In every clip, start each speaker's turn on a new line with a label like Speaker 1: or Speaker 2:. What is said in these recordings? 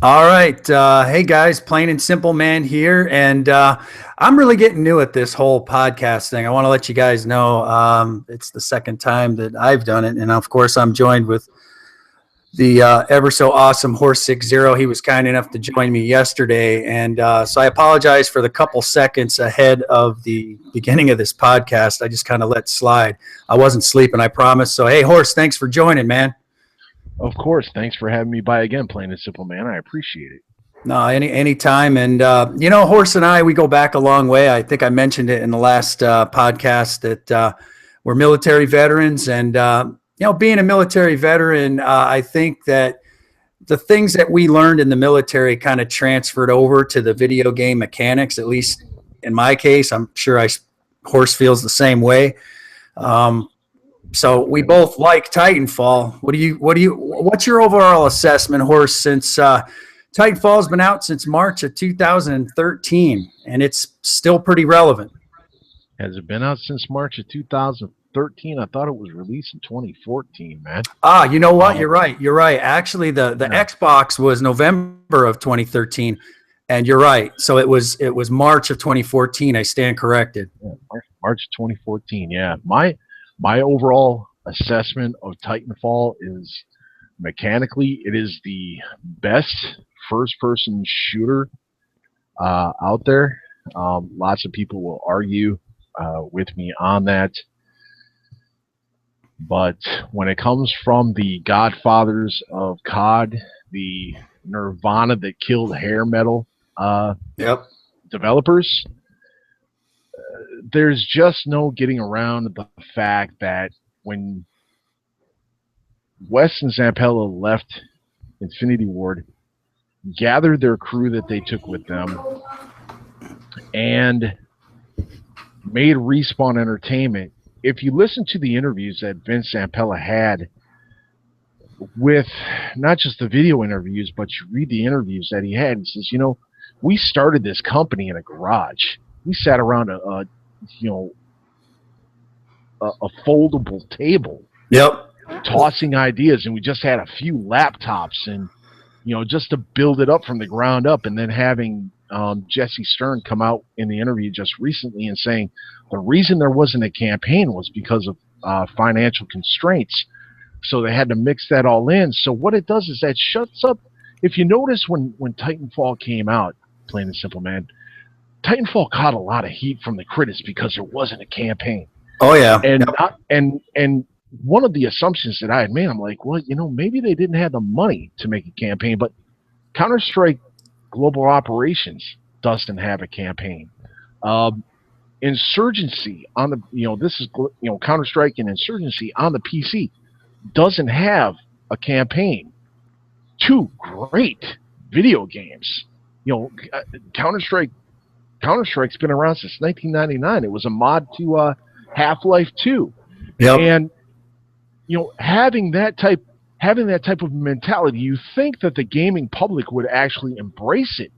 Speaker 1: All right. Hey guys, plain and simple man here. And I'm really getting new at this whole podcast thing. I want to let you guys know it's the second time that I've done it. And of course, I'm joined with the ever so awesome Horse 60. He was kind enough to join me yesterday. And so I apologize for the couple seconds ahead of the beginning of this podcast. I just kind of let slide. I wasn't sleeping, I promise. So, hey, Horse, thanks for joining, man.
Speaker 2: Of course. Thanks for having me by again, plain and simple, man. I appreciate it.
Speaker 1: No, any time, and Horse and I, we go back a long way. I think I mentioned it in the last podcast that we're military veterans, and being a military veteran, I think that the things that we learned in the military kind of transferred over to the video game mechanics. At least in my case, I'm sure Horse feels the same way. So we both like Titanfall. What's your overall assessment, Horse, since Titanfall's been out since March of 2013, and it's still pretty relevant.
Speaker 2: Has it been out since March of 2013? I thought it was released in 2014, man.
Speaker 1: You know what? You're right. You're right. Actually, the Xbox was November of 2013, and you're right. So it was March of 2014. I stand corrected.
Speaker 2: Yeah, March 2014. Yeah. My overall assessment of Titanfall is mechanically, it is the best first-person shooter out there. Lots of people will argue with me on that. But when it comes from the godfathers of COD, the Nirvana that killed hair metal developers, there's just no getting around the fact that when West and Zampella left Infinity Ward, gathered their crew that they took with them, and made Respawn Entertainment. If you listen to the interviews that Vince Zampella had with not just the video interviews, but you read the interviews that he had, he says, we started this company in a garage. We sat around a foldable table.
Speaker 1: Yep.
Speaker 2: Tossing ideas, and we just had a few laptops, and just to build it up from the ground up, and then having Jesse Stern come out in the interview just recently and saying the reason there wasn't a campaign was because of financial constraints, so they had to mix that all in. So what it does is that shuts up. If you notice when Titanfall came out, plain and simple, man, Titanfall caught a lot of heat from the critics because there wasn't a campaign.
Speaker 1: Oh yeah.
Speaker 2: And one of the assumptions that I had made, I'm like, well, maybe they didn't have the money to make a campaign, but Counter-Strike Global Operations doesn't have a campaign. Insurgency on the, this is, Counter-Strike and Insurgency on the PC doesn't have a campaign. Two great video games. Counter-Strike's been around since 1999. It was a mod to Half-Life 2.
Speaker 1: Yep.
Speaker 2: And having that type of mentality, you think that the gaming public would actually embrace it.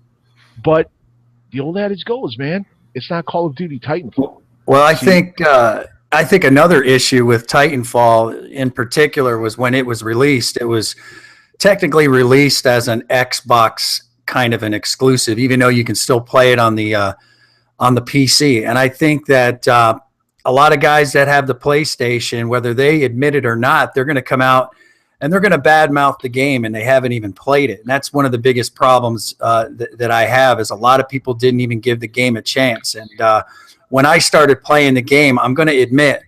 Speaker 2: But the old adage goes, man, it's not Call of Duty Titanfall.
Speaker 1: Well, I think another issue with Titanfall in particular was when it was released. It was technically released as an Xbox kind of an exclusive, even though you can still play it on the PC. And I think that a lot of guys that have the PlayStation, whether they admit it or not, they're going to come out and they're going to badmouth the game, and they haven't even played it. And that's one of the biggest problems that I have is a lot of people didn't even give the game a chance. And when I started playing the game, I'm going to admit,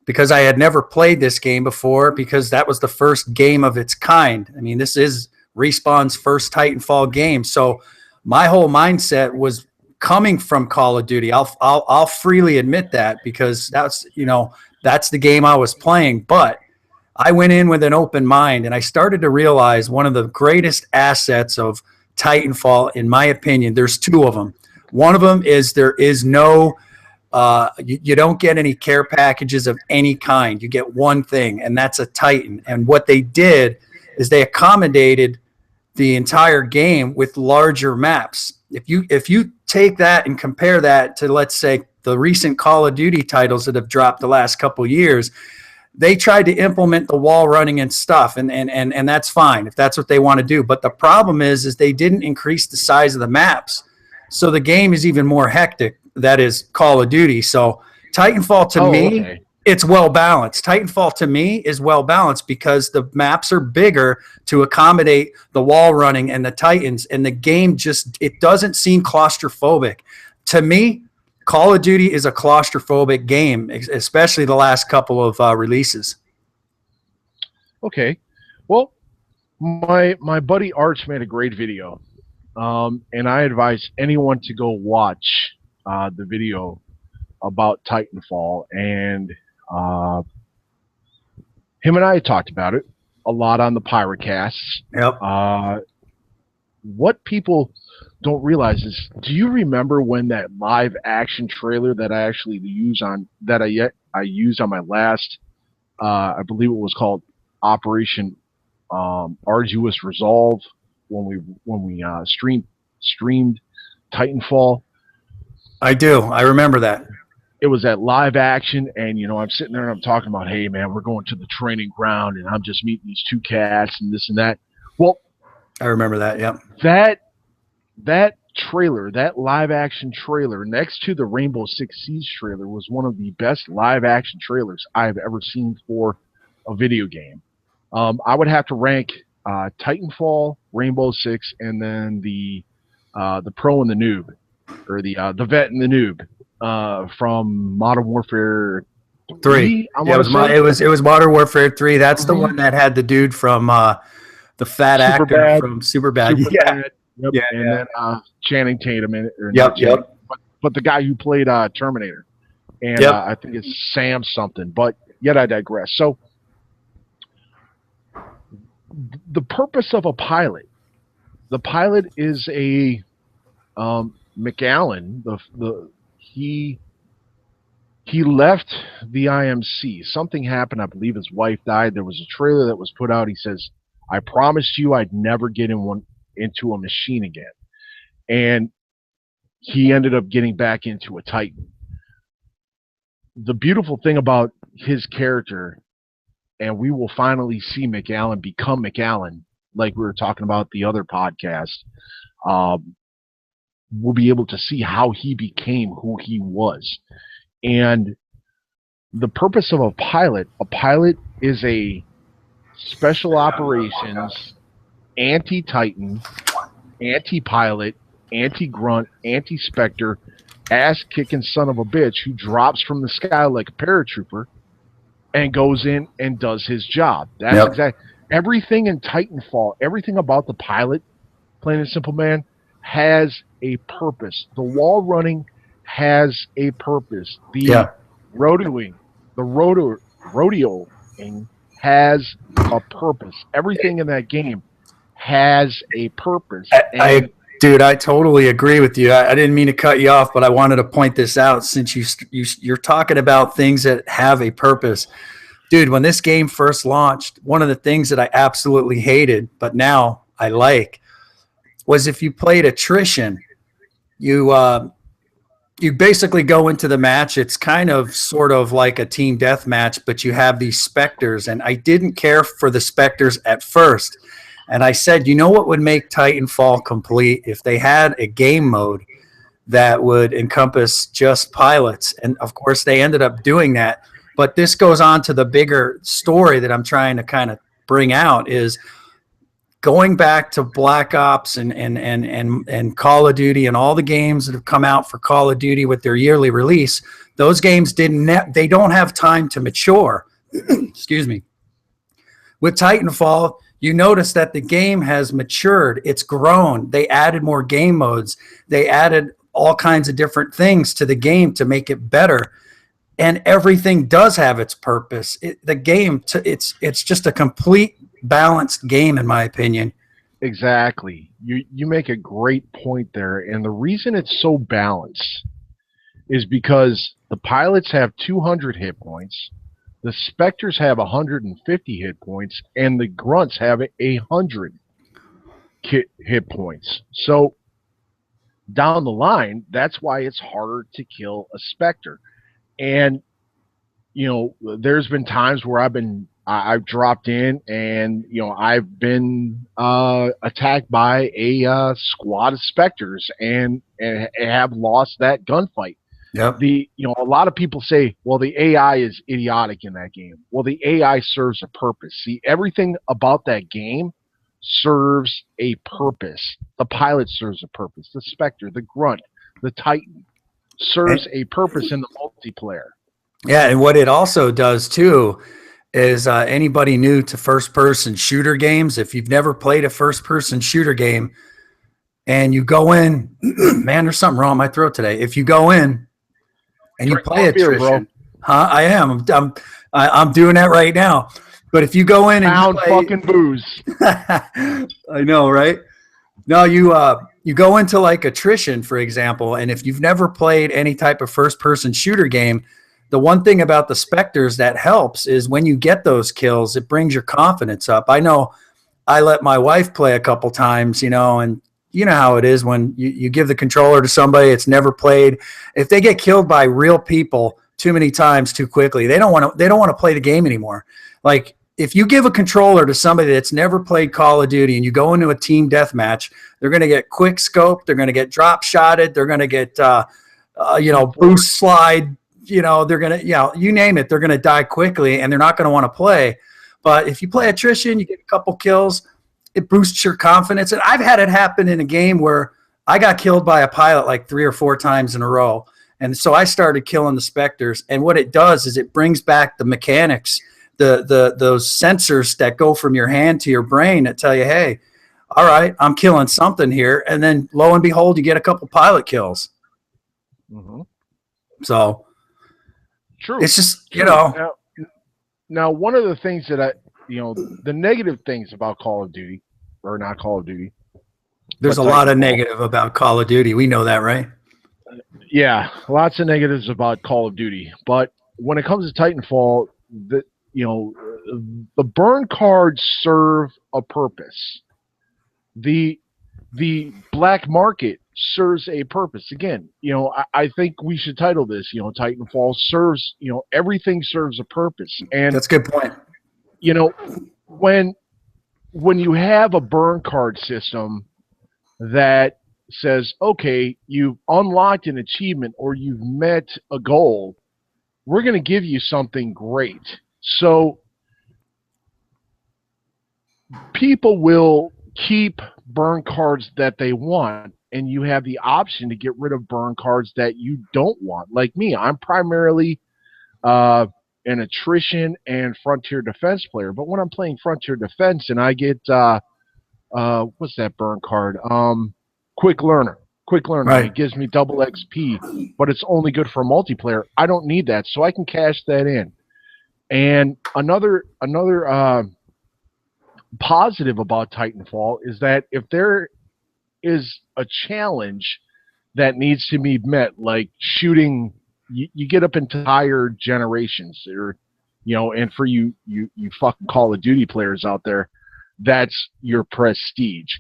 Speaker 1: because I had never played this game before, because that was the first game of its kind. I mean, this is Respawn's first Titanfall game. So my whole mindset was coming from Call of Duty. I'll freely admit that, because that's the game I was playing. But I went in with an open mind, and I started to realize one of the greatest assets of Titanfall, in my opinion, there's two of them. One of them is there is no you don't get any care packages of any kind. You get one thing, and that's a Titan. And what they did is they accommodated the entire game with larger maps. If you take that and compare that to, let's say, the recent Call of Duty titles that have dropped the last couple of years, they tried to implement the wall running and stuff, and that's fine if that's what they want to do. But the problem is they didn't increase the size of the maps, so the game is even more hectic. That is Call of Duty. So Titanfall to me, it's well balanced. Titanfall to me is well balanced because the maps are bigger to accommodate the wall running and the Titans, and the game just, it doesn't seem claustrophobic. To me, Call of Duty is a claustrophobic game, especially the last couple of releases.
Speaker 2: Okay. Well, my buddy Arch made a great video, and I advise anyone to go watch the video about Titanfall. And him and I talked about it a lot on the Pyrocasts.
Speaker 1: Yep.
Speaker 2: What people don't realize is, do you remember when that live action trailer that I actually used on my last, I believe it was called Operation Arduous Resolve, when we streamed Titanfall?
Speaker 1: I do. I remember that.
Speaker 2: It was that live action, and I'm sitting there and I'm talking about, hey man, we're going to the training ground, and I'm just meeting these two cats and this and that. Well,
Speaker 1: I remember that. Yep.
Speaker 2: That trailer, that live action trailer, next to the Rainbow Six Siege trailer, was one of the best live action trailers I've ever seen for a video game. I would have to rank Titanfall, Rainbow Six, and then the pro and the noob, or the vet and the noob from Modern Warfare 3.
Speaker 1: Yeah, it was Modern Warfare 3. That's the one that had the dude from the fat actor from Superbad. Yeah.
Speaker 2: Yep.
Speaker 1: Yeah,
Speaker 2: and then Channing Tatum in it.
Speaker 1: Yep.
Speaker 2: But the guy who played Terminator. And I think it's Sam something. But yet I digress. So the purpose of a pilot. The pilot is a McAllen. He left the IMC. Something happened. I believe his wife died. There was a trailer that was put out. He says, "I promised you I'd never get into a machine again." And he ended up getting back into a Titan. The beautiful thing about his character, and we will finally see McAllen become McAllen, like we were talking about the other podcast. We'll be able to see how he became who he was. And the purpose of a pilot is a special operations, anti-Titan, anti-pilot, anti-grunt, anti-specter, ass-kicking son of a bitch who drops from the sky like a paratrooper and goes in and does his job. That's exactly everything in Titanfall. Everything about the pilot, plain and simple, man, has a purpose. The wall running has a purpose. The rodeoing has a purpose. Everything in that game has a purpose.
Speaker 1: Dude, I totally agree with you. I didn't mean to cut you off, but I wanted to point this out since you're talking about things that have a purpose. Dude, when this game first launched, one of the things that I absolutely hated, but now I like, was if you played attrition, you basically go into the match. It's kind of sort of like a team deathmatch, but you have these specters, and I didn't care for the specters at first. And I said, you know what would make Titanfall complete? If they had a game mode that would encompass just pilots. And of course, they ended up doing that. But this goes on to the bigger story that I'm trying to kind of bring out, is going back to Black Ops and Call of Duty and all the games that have come out for Call of Duty with their yearly release. Those games they don't have time to mature. Excuse me. With Titanfall, you notice that the game has matured. It's grown. They added more game modes. They added all kinds of different things to the game to make it better. And everything does have its purpose. It's just a complete balanced game, in my opinion.
Speaker 2: Exactly. You make a great point there. And the reason it's so balanced is because the pilots have 200 hit points. The Spectres have 150 hit points, and the Grunts have 100 hit points. So down the line, that's why it's harder to kill a Spectre. And there's been times where I've dropped in and, I've been attacked by a squad of specters and have lost that gunfight.
Speaker 1: Yep.
Speaker 2: A lot of people say, well, the AI is idiotic in that game. Well, the AI serves a purpose. See, everything about that game serves a purpose. The pilot serves a purpose. The Spectre, the Grunt, the Titan serves a purpose in the multiplayer.
Speaker 1: Yeah, and what it also does too is anybody new to first-person shooter games, if you've never played a first-person shooter game and you go in, man, there's something wrong with my throat today. If you go in and you play attrition, I am. I'm doing that right now. But if you go in and
Speaker 2: pound fucking booze,
Speaker 1: I know, right? No, you go into like attrition, for example, and if you've never played any type of first-person shooter game, the one thing about the Spectres that helps is when you get those kills, it brings your confidence up. I know I let my wife play a couple times, and you know how it is when you give the controller to somebody it's never played. If they get killed by real people too many times too quickly, they don't want to play the game anymore. Like if you give a controller to somebody that's never played Call of Duty and you go into a team deathmatch, they're going to get quick scoped, they're going to get drop shotted, they're going to get boost slide. They're going to, you name it, they're going to die quickly and they're not going to want to play. But if you play attrition, you get a couple kills, it boosts your confidence. And I've had it happen in a game where I got killed by a pilot like 3 or 4 times in a row. And so I started killing the Spectres. And what it does is it brings back the mechanics, those sensors that go from your hand to your brain that tell you, hey, all right, I'm killing something here. And then lo and behold, you get a couple pilot kills.
Speaker 2: Mm-hmm.
Speaker 1: So
Speaker 2: true.
Speaker 1: It's just,
Speaker 2: Now, one of the things that the negative things about Call of Duty, or not Call of Duty.
Speaker 1: There's a lot of negative about Call of Duty. We know that, right?
Speaker 2: Yeah, lots of negatives about Call of Duty. But when it comes to Titanfall, the burn cards serve a purpose. The black market serves a purpose. Again, I think we should title this, Titanfall serves, everything serves a purpose. And
Speaker 1: that's a good point.
Speaker 2: When you have a burn card system that says, okay, you've unlocked an achievement or you've met a goal, we're going to give you something great. So people will keep burn cards that they want, and you have the option to get rid of burn cards that you don't want. Like me, I'm primarily an attrition and frontier defense player, but when I'm playing frontier defense and I get what's that burn card? Quick learner. Right. It gives me double XP, but it's only good for multiplayer. I don't need that, so I can cash that in. And another positive about Titanfall is that if there is a challenge that needs to be met, like shooting, you get up into higher generations, or and for you fucking Call of Duty players out there, that's your prestige.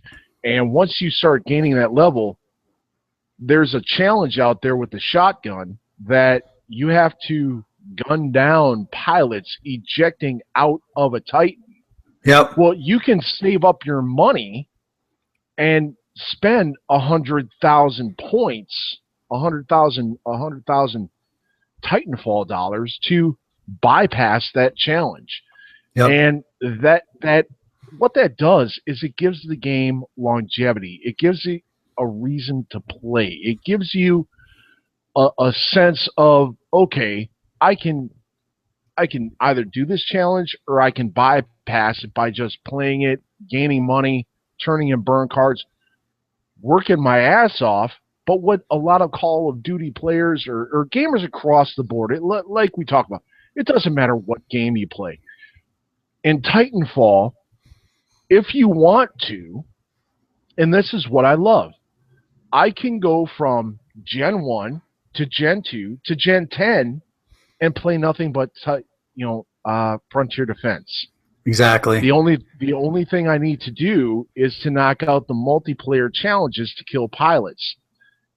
Speaker 2: And once you start gaining that level, there's a challenge out there with the shotgun that you have to gun down pilots ejecting out of a Titan.
Speaker 1: Yep.
Speaker 2: Well, you can save up your money and spend 100,000 points, 100,000 Titanfall dollars to bypass that challenge.
Speaker 1: Yep.
Speaker 2: And that what that does is it gives the game longevity. It gives it a reason to play. It gives you a sense of, okay, I can either do this challenge or I can bypass it by just playing it, gaining money, turning in burn cards, working my ass off. But what a lot of Call of Duty players or gamers across the board, like we talked about, it doesn't matter what game you play. In Titanfall, if you want to, and this is what I love, I can go from Gen 1 to Gen 2 to Gen 10 and play nothing but frontier defense.
Speaker 1: Exactly.
Speaker 2: The only thing I need to do is to knock out the multiplayer challenges to kill pilots.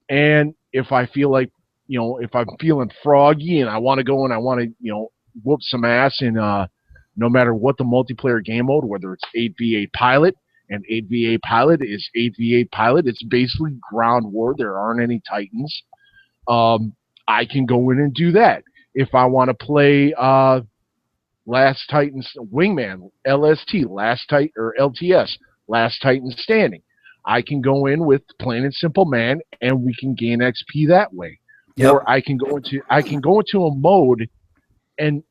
Speaker 2: And if I feel like, if I'm feeling froggy and I want to go and I want to, whoop some ass in no matter what the multiplayer game mode, whether it's 8v8 pilot, and 8v8 pilot is 8v8 pilot. It's basically ground war. There aren't any Titans. I can go in and do that. If I want to play Last Titans Wingman, LST, or LTS, Last Titan Standing, I can go in with plain and simple man, and we can gain XP that way. Yep. Or I can go into a mode, and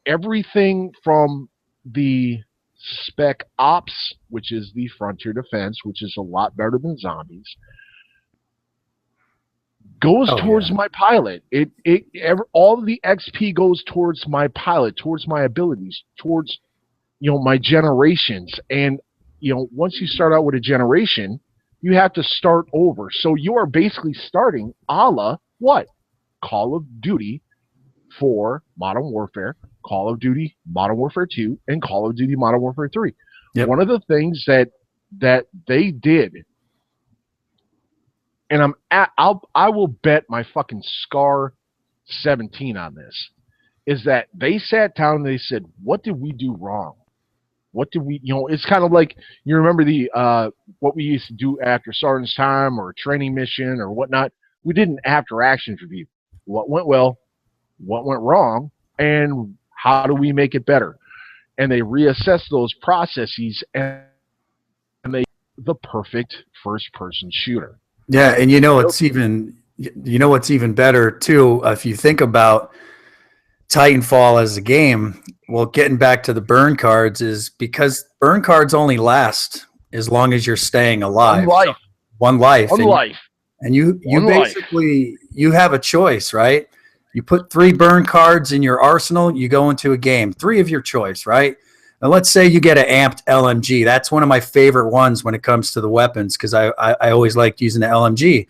Speaker 2: everything from the Spec Ops, which is the Frontier Defense, which is a lot better than zombies, goes towards my pilot. All the XP goes towards my pilot, towards my abilities, towards my generations. And once you start out with a generation, you have to start over. So you are basically starting a la what? Call of Duty 4 Modern Warfare, Call of Duty Modern Warfare 2, and Call of Duty Modern Warfare 3. Yep. One of the things that they did, and I will bet my fucking Scar 17 on this, is that they sat down and they said, what did we do wrong? What did we, it's kind of like, you remember the what we used to do after Sergeant's Time or a training mission or whatnot. We did an after action review. What went well, what went wrong, and how do we make it better? And they reassess those processes, and they the perfect first-person shooter.
Speaker 1: Yeah, and what's even better too, if you think about Titanfall as a game. Well, getting back to the burn cards is because burn cards only last as long as you're staying alive. One life. And you basically you have a choice, right? You put 3 burn cards in your arsenal, you go into a game, 3 of your choice, right? And let's say you get an amped LMG. That's one of my favorite ones when it comes to the weapons, because I always liked using the LMG.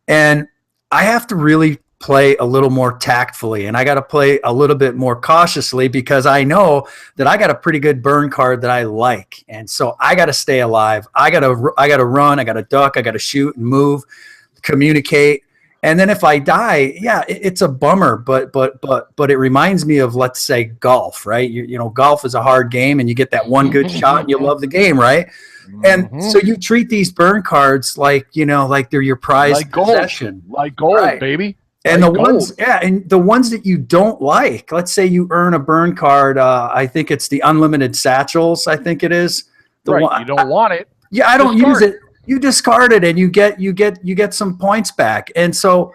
Speaker 1: And I have to really play a little more tactfully, and I got to play a little bit more cautiously, because I know that I got a pretty good burn card that I like. And so I got to stay alive. I got to run, I got to duck, I got to shoot and move, communicate. And then if I die, yeah, it's a bummer, but it reminds me of, let's say, golf, right? Golf is a hard game, and you get that one good shot and you love the game, right? And so you treat these burn cards like they're your prized possession.
Speaker 2: Like gold, right, baby.
Speaker 1: And the ones that you don't like, let's say you earn a burn card, I think it's the unlimited satchels, I think it is.
Speaker 2: You don't want it.
Speaker 1: Yeah, I don't use it. You discard it and you get some points back. And so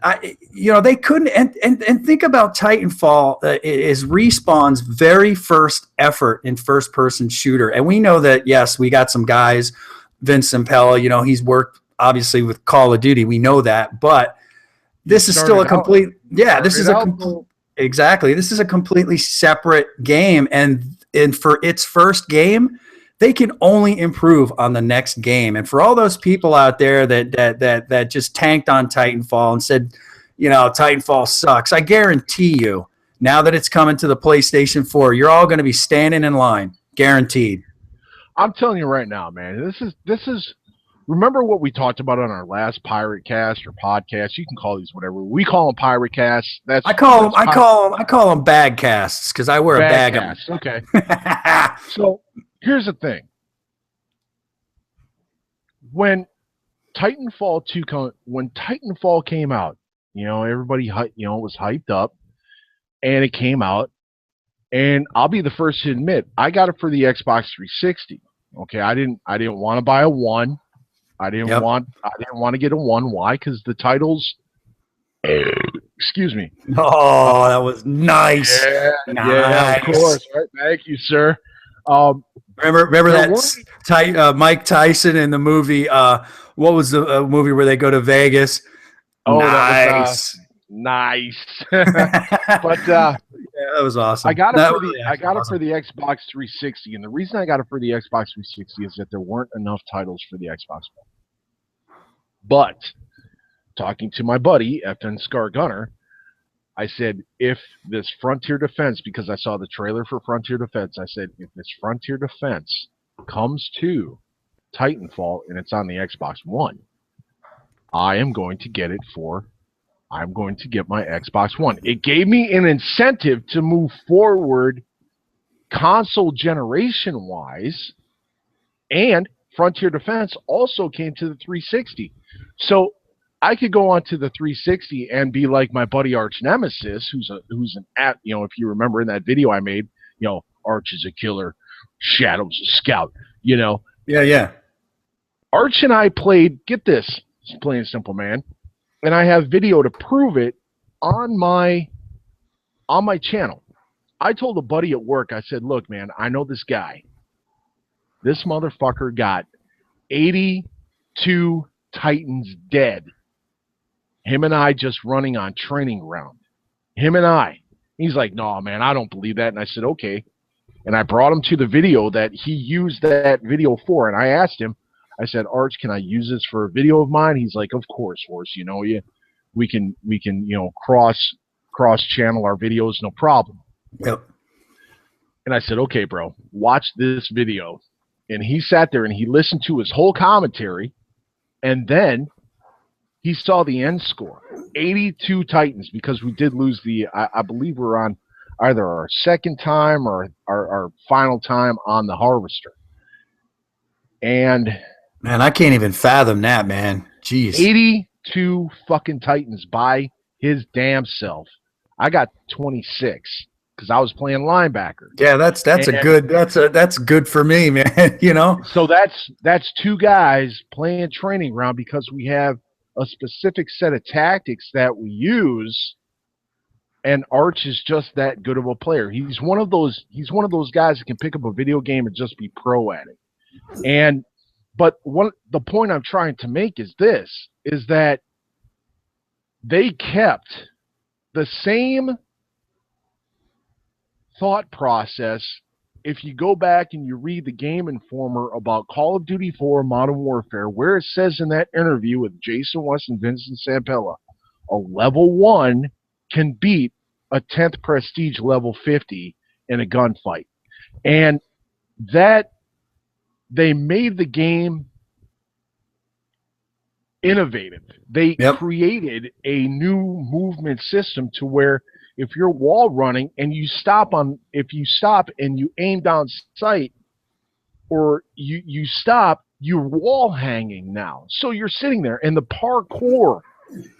Speaker 1: they couldn't, and think about Titanfall is Respawn's very first effort in first person shooter. And we know that, yes, we got some guys, Vince Impella, he's worked obviously with Call of Duty. We know that, but this is still a complete, this is a completely separate game. And for its first game, they can only improve on the next game. And for all those people out there that just tanked on Titanfall and said, Titanfall sucks, I guarantee you, now that it's coming to the PlayStation 4, you're all going to be standing in line, guaranteed.
Speaker 2: I'm telling you right now, man, this is. Remember what we talked about on our last Pirate Cast or podcast? You can call these whatever. We call them Pirate Casts. I call
Speaker 1: them bag casts, because I wear a bag of them.
Speaker 2: Okay. So here's the thing. When Titanfall 2 came out, everybody was hyped up, and it came out, and I'll be the first to admit, I got it for the Xbox 360. Okay, I didn't want to buy a One. I didn't want to get a One. Why? Because the titles. Excuse me.
Speaker 1: Oh, that was nice.
Speaker 2: Yeah, of course. Right. Thank you, sir.
Speaker 1: Remember that Mike Tyson in the movie? What was the movie where they go to Vegas?
Speaker 2: Oh, nice. That was nice. But
Speaker 1: that was awesome.
Speaker 2: I got it for the Xbox 360, and the reason I got it for the Xbox 360 is that there weren't enough titles for the Xbox One. But talking to my buddy FN Scar Gunner, I said, if this Frontier Defense, because I saw the trailer for Frontier Defense, I said, if this Frontier Defense comes to Titanfall and it's on the Xbox One, I am going to get it for I'm going to get my Xbox One. It gave me an incentive to move forward console generation wise, and Frontier Defense also came to the 360. So I could go on to the 360 and be like my buddy Arch Nemesis, who's an if you remember in that video I made, Arch is a killer, Shadow's a scout,
Speaker 1: Yeah.
Speaker 2: Arch and I played, get this, it's plain and simple, man, and I have video to prove it on my channel. I told a buddy at work, I said, look, man, I know this guy. This motherfucker got 82 Titans dead. Him and I just running on training ground. Him and I. He's like, no, man, I don't believe that. And I said, okay. And I brought him to the video that he used that video for. And I asked him, I said, Arch, can I use this for a video of mine? He's like, of course, Horse. We can cross channel our videos, no problem.
Speaker 1: Yep.
Speaker 2: And I said, okay, bro, watch this video. And he sat there and he listened to his whole commentary. And then he saw the end score, 82 Titans, because we did lose I believe we're on either our second time or our final time on the Harvester. And
Speaker 1: man, I can't even fathom that, man. Jeez.
Speaker 2: 82 fucking Titans by his damn self. I got 26 because I was playing linebacker.
Speaker 1: Yeah, that's good for me, man.
Speaker 2: So that's two guys playing training ground because we have a specific set of tactics that we use, and Arch is just that good of a player. He's one of those guys that can pick up a video game and just be pro at it. But the point I'm trying to make is that they kept the same thought process. If you go back and you read the Game Informer about Call of Duty 4 Modern Warfare, where it says in that interview with Jason West and Vincent Sampella, a level 1 can beat a 10th prestige level 50 in a gunfight. And that they made the game innovative. They created a new movement system to where if you're wall running and you stop and you aim down sight, or you stop, you're wall hanging now. So you're sitting there, and the parkour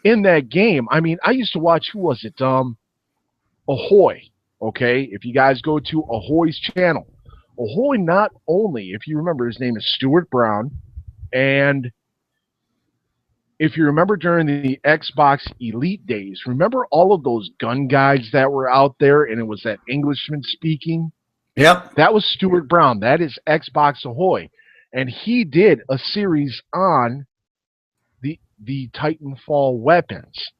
Speaker 2: in that game. I mean, I used to watch, who was it? Ahoy. Okay, if you guys go to Ahoy's channel, Ahoy not only, if you remember, his name is Stuart Brown, and if you remember during the Xbox Elite days, remember all of those gun guides that were out there and it was that Englishman speaking?
Speaker 1: Yep.
Speaker 2: That was Stuart Brown. That is Xbox Ahoy. And he did a series on the Titanfall weapons.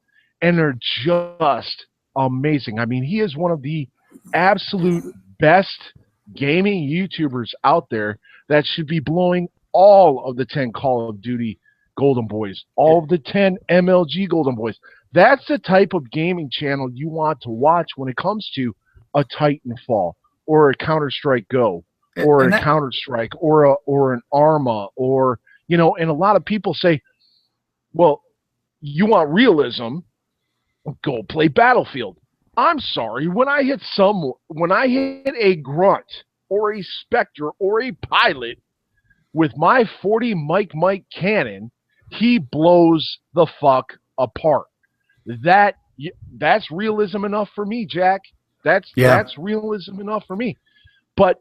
Speaker 2: And they're just amazing. I mean, he is one of the absolute best gaming YouTubers out there that should be blowing all of the 10 Call of Duty Golden Boys, all of the 10 MLG Golden Boys. That's the type of gaming channel you want to watch when it comes to a Titanfall or a Counter-Strike Go or a Counter-Strike or an Arma, or, and a lot of people say, well, you want realism, go play Battlefield. I'm sorry, when I hit a grunt or a Spectre or a pilot with my 40 Mike cannon, he blows the fuck apart. That's realism enough for me, Jack. That's realism enough for me. But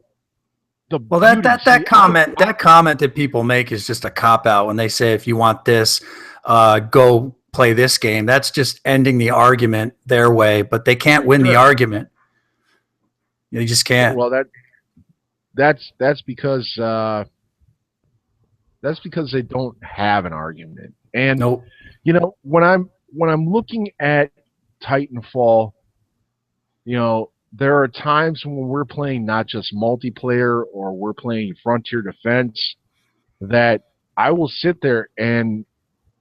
Speaker 2: that comment that people make is just a cop out when they say, if you want this, go play this game. That's just ending the argument their way, but they can't win the argument. You just can't. Well, that's because they don't have an argument. And
Speaker 1: nope.
Speaker 2: When I'm looking at Titanfall, there are times when we're playing not just multiplayer or we're playing Frontier Defense that I will sit there and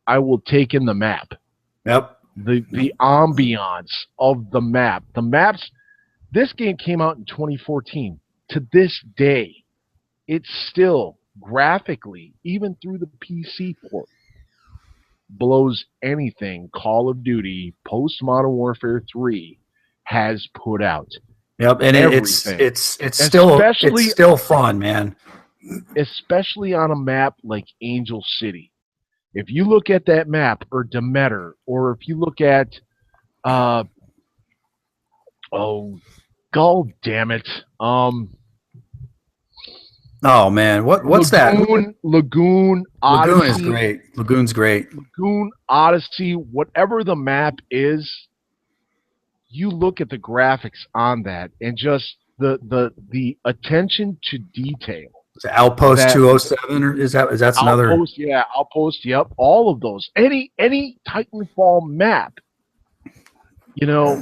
Speaker 2: I will take in the map.
Speaker 1: Yep.
Speaker 2: The ambiance of the map. The maps. This game came out in 2014. To this day, it's still graphically, even through the PC port, blows anything Call of Duty post Modern Warfare 3 has put out.
Speaker 1: Yep, and
Speaker 2: Everything.
Speaker 1: it's
Speaker 2: Especially
Speaker 1: still fun, man.
Speaker 2: especially on a map like Angel City. If you look at that map, or Demeter, or if you look at oh, god damn it.
Speaker 1: Oh man, what's that?
Speaker 2: Lagoon,
Speaker 1: Lagoon is
Speaker 2: Odyssey,
Speaker 1: great. Lagoon's great.
Speaker 2: Lagoon, Odyssey, whatever the map is, you look at the graphics on that and just the attention to detail.
Speaker 1: Is it Outpost
Speaker 2: That
Speaker 1: 207 or that's another?
Speaker 2: Outpost, yep, all of those. Any Titanfall map, you know,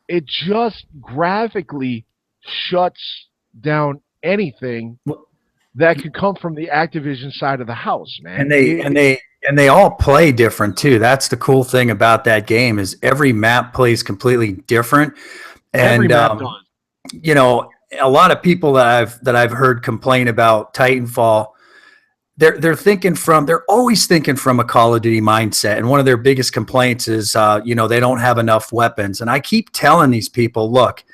Speaker 2: it just graphically shuts down anything that could come from the Activision side of the house, man.
Speaker 1: And they all play different too. That's the cool thing about that game is every map plays completely different. And
Speaker 2: every map does.
Speaker 1: you know, a lot of people that I've heard complain about Titanfall, they're always thinking from a Call of Duty mindset. And one of their biggest complaints is they don't have enough weapons. And I keep telling these people, look,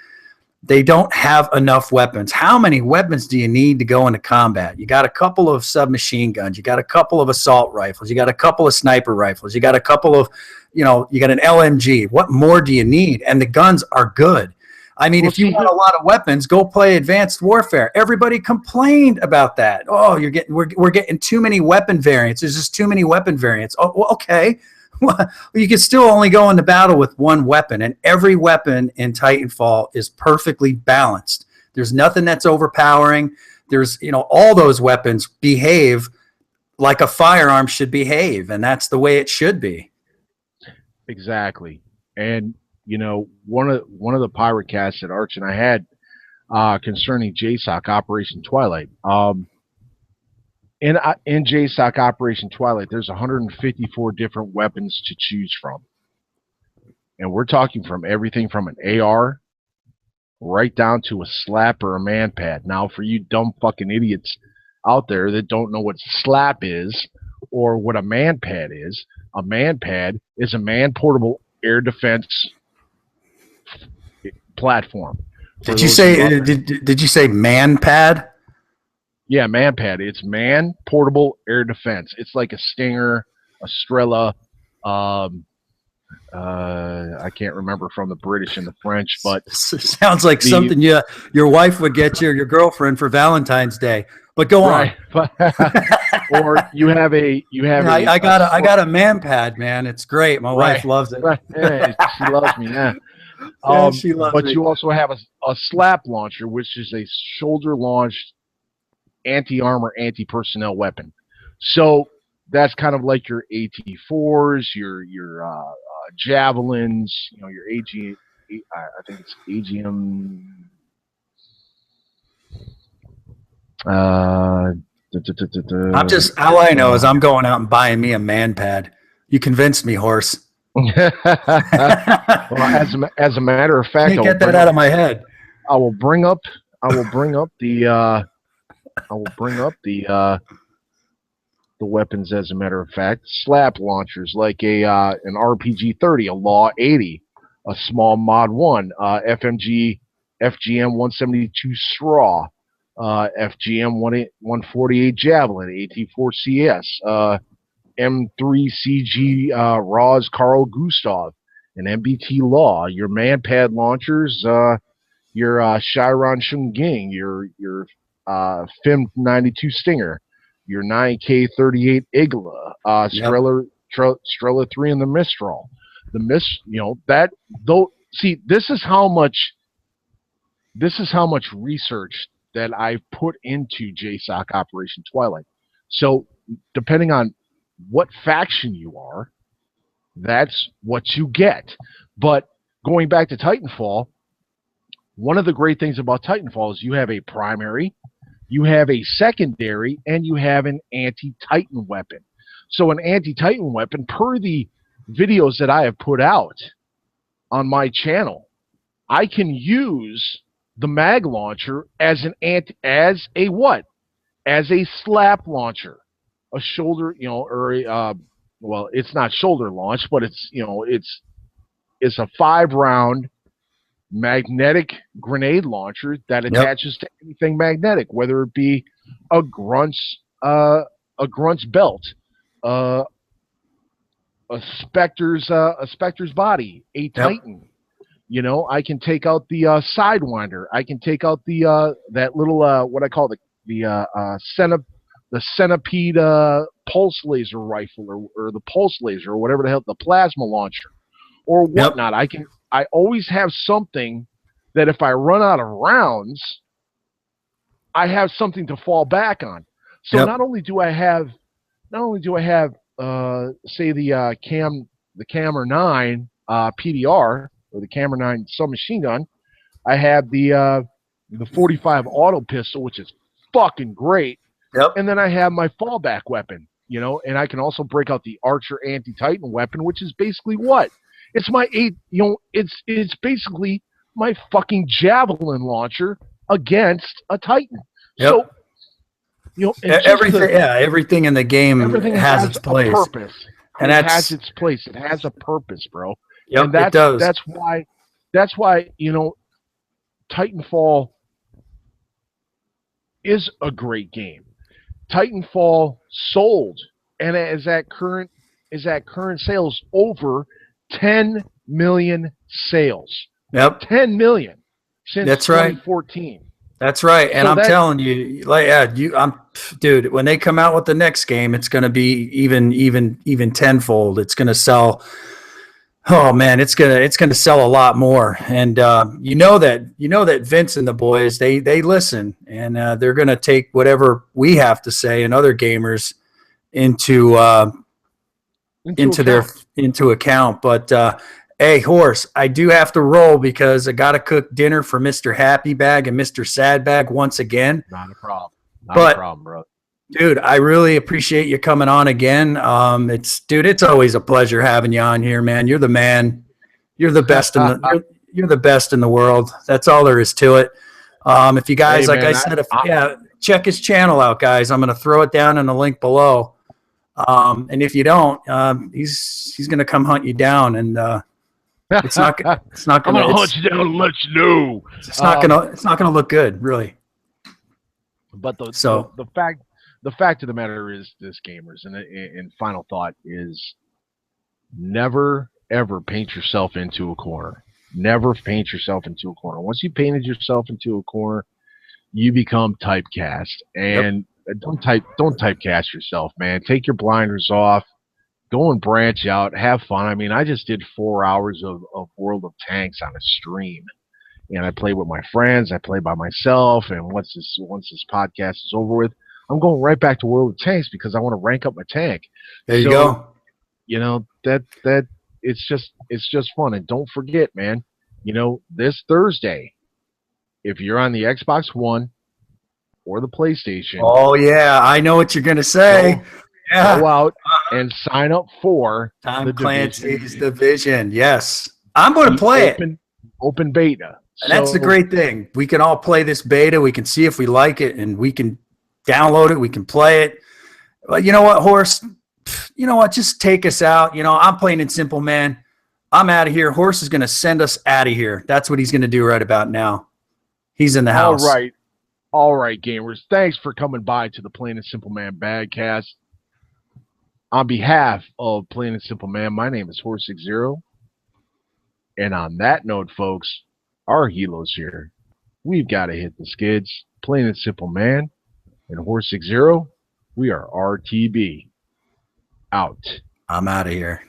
Speaker 1: they don't have enough weapons. How many weapons do you need to go into combat? You got a couple of submachine guns. You got a couple of assault rifles. You got a couple of sniper rifles. You got a couple of, you got an LMG. What more do you need? And the guns are good. I mean, if you want a lot of weapons, go play Advanced Warfare. Everybody complained about that. Oh, we're getting too many weapon variants. There's just too many weapon variants. Oh, well, okay. Well, you can still only go into battle with one weapon, and every weapon in Titanfall is perfectly balanced. There's nothing that's overpowering. There's, all those weapons behave like a firearm should behave, and that's the way it should be.
Speaker 2: Exactly. And one of the pirate casts that Arch and I had concerning JSOC Operation Twilight. In JSOC Operation Twilight, there's 154 different weapons to choose from. And we're talking from everything from an AR right down to a slap or a man pad. Now, for you dumb fucking idiots out there that don't know what slap is or what a man pad is a man portable air defense platform.
Speaker 1: Did you say man pad?
Speaker 2: Yeah, man pad. It's man portable air defense. It's like a Stinger, a Strela. I can't remember from the British and the French, but
Speaker 1: sounds like something your wife would get you or your girlfriend for Valentine's Day. But go on.
Speaker 2: Or you have a.
Speaker 1: I got a man pad, man. It's great. My wife loves it.
Speaker 2: Right. Yeah, she loves me. Yeah.
Speaker 1: She loves
Speaker 2: but
Speaker 1: me.
Speaker 2: You also have a slap launcher, which is a shoulder launched anti-armor, anti-personnel weapon. So that's kind of like your AT4s, your javelins, your AG. I think it's AGM.
Speaker 1: All I know is I'm going out and buying me a man pad. You convinced me, horse.
Speaker 2: Well, as a matter of fact,
Speaker 1: Can't get that out of my head.
Speaker 2: I will bring up the weapons. As a matter of fact, slap launchers like an RPG-30, a Law 80, a small Mod 1, FGM 172 Straw, FGM 148 Javelin, AT4 CS, M3CG Roz Carl Gustav, and MBT Law, your man-pad launchers, your Chiron Shunging, your FIM 92 Stinger, your 9K38 Igla, Strela 3 and the Mistral. This is how much research that I've put into JSOC Operation Twilight. So depending on what faction you are, that's what you get. But going back to Titanfall, one of the great things about Titanfall is you have a primary, you have a secondary, and you have an anti-Titan weapon. So an anti-Titan weapon, per the videos that I have put out on my channel, I can use the mag launcher as a slap launcher, a shoulder, or well, it's not shoulder launch, but it's it's a 5-round magnetic grenade launcher that
Speaker 1: Yep.
Speaker 2: attaches to anything magnetic, whether it be a grunt's belt, uh, a specter's body, a
Speaker 1: Yep.
Speaker 2: Titan. I can take out the Sidewinder. I can take out the that little what I call the centipede pulse laser rifle, or the pulse laser, or whatever the hell, the plasma launcher or whatnot. I always have something that if I run out of rounds, I have something to fall back on. So
Speaker 1: Yep.
Speaker 2: not only do I have say the Camera 9 PDR, or the Camera 9 submachine gun, I have the 45 auto pistol, which is fucking great.
Speaker 1: Yep.
Speaker 2: And then I have my fallback weapon, and I can also break out the Archer anti-Titan weapon, which is basically what? It's my it's basically my fucking javelin launcher against a Titan.
Speaker 1: Yep.
Speaker 2: So,
Speaker 1: everything in the game
Speaker 2: everything
Speaker 1: has its place.
Speaker 2: A purpose.
Speaker 1: And
Speaker 2: it
Speaker 1: that's,
Speaker 2: has its place. It has a purpose, bro.
Speaker 1: Yep,
Speaker 2: And
Speaker 1: it does.
Speaker 2: That's why Titanfall is a great game. Titanfall sold, and is at current sales over 10 million sales.
Speaker 1: Yep.
Speaker 2: 10 million since
Speaker 1: That's right.
Speaker 2: 2014.
Speaker 1: That's right. And
Speaker 2: So
Speaker 1: I'm telling you, dude, when they come out with the next game, it's going to be even tenfold. It's going to sell. Oh man, it's gonna sell a lot more. And you know that Vince and the boys, they listen, and they're gonna take whatever we have to say and other gamers into account. But hey, Horse, I do have to roll because I got to cook dinner for Mr. Happy Bag and Mr. Sad Bag once again.
Speaker 2: Not a problem. Not a problem, bro.
Speaker 1: Dude, I really appreciate you coming on again. It's always a pleasure having you on here, man. You're the man. You're the best you're the best in the world. That's all there is to it. If you guys, check his channel out, guys. I'm going to throw it down in the link below. And if you don't, he's going to come hunt you down, and it's not going to
Speaker 2: hunt you down and let you know.
Speaker 1: It's not going to look good, really.
Speaker 2: But the fact of the matter is this, gamers, and final thought is, never, ever paint yourself into a corner. Never paint yourself into a corner. Once you painted yourself into a corner, you become typecast. And don't typecast yourself, man. Take your blinders off. Go and branch out. Have fun. I mean, I just did 4 hours of World of Tanks on a stream. And I play with my friends. I play by myself. And once this podcast is over with, I'm going right back to World of Tanks because I want to rank up my tank.
Speaker 1: There you go.
Speaker 2: That it's just fun. And don't forget, man, this Thursday, if you're on the Xbox One or the PlayStation.
Speaker 1: Oh yeah, I know what you're gonna say.
Speaker 2: Go out and sign up for
Speaker 1: Tom Clancy's Division. Yes, I'm going to play it.
Speaker 2: Open beta.
Speaker 1: And that's the great thing. We can all play this beta. We can see if we like it, and we can download it. We can play it. But you know what, Horse? You know what? Just take us out. I'm playing in simple, man. I'm out of here. Horse is going to send us out of here. That's what he's going to do right about now. He's in the house.
Speaker 2: All right, gamers. Thanks for coming by to the Plain and Simple Man Bagcast. On behalf of Plain and Simple Man, my name is Horse60. And on that note, folks, our helos here. We've got to hit the skids. Plain and Simple Man and Horse60. We are RTB. Out.
Speaker 1: I'm out of here.